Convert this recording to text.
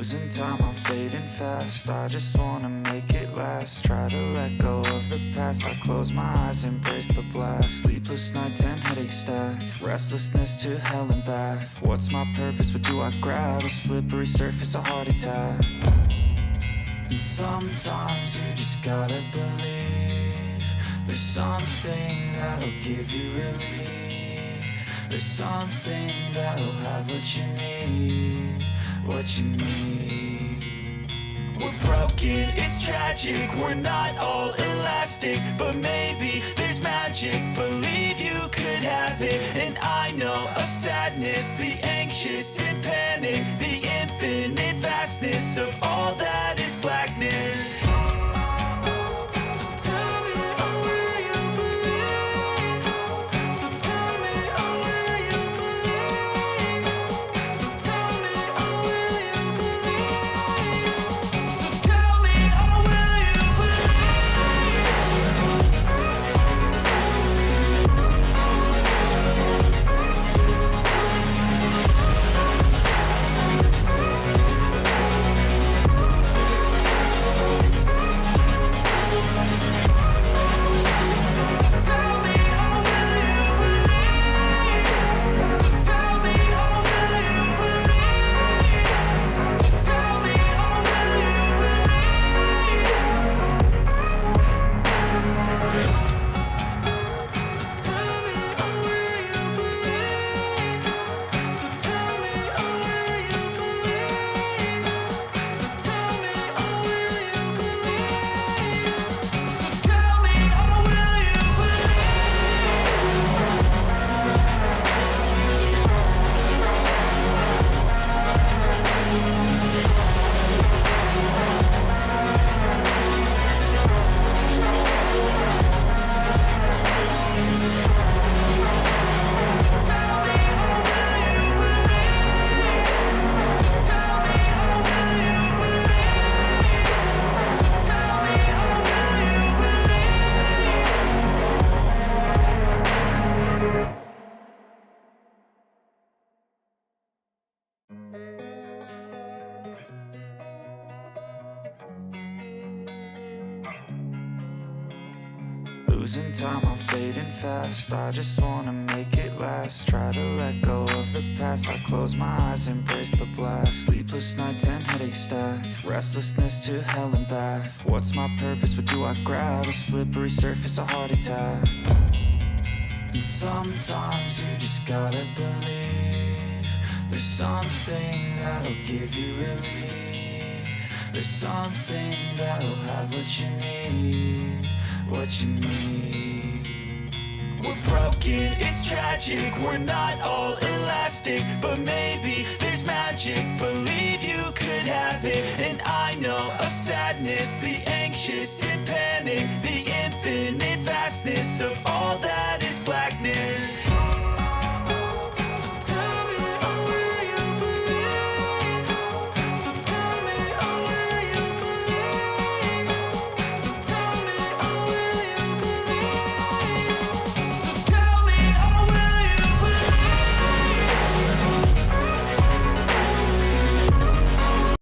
Losing time, I'm fading fast. I just wanna make it last. Try to let go of the past. I close my eyes, embrace the blast. Sleepless nights and headaches stack. Restlessness to hell and back. What's my purpose? What do I grab? A slippery surface, a heart attack. And sometimes you just gotta believe there's something that'll give you relief. There's something that'll have what you need, what you need. We're broken, it's tragic, we're not all elastic, but maybe there's magic. Believe you could have it, and I know of sadness, the anxious and panic, the infinite vastness of all that is blackness. Losing time, I'm fading fast. I just wanna make it last. Try to let go of the past. I close my eyes, embrace the blast. Sleepless nights and headaches stack. Restlessness to hell and back. What's my purpose? What do I grab? A slippery surface, a heart attack. And sometimes you just gotta believe there's something that'll give you relief. There's something that'll have what you need, what you need. We're broken, it's tragic, we're not all elastic, but maybe there's magic. Believe you could have it, and I know of sadness, the anxious and panic, the infinite vastness of all that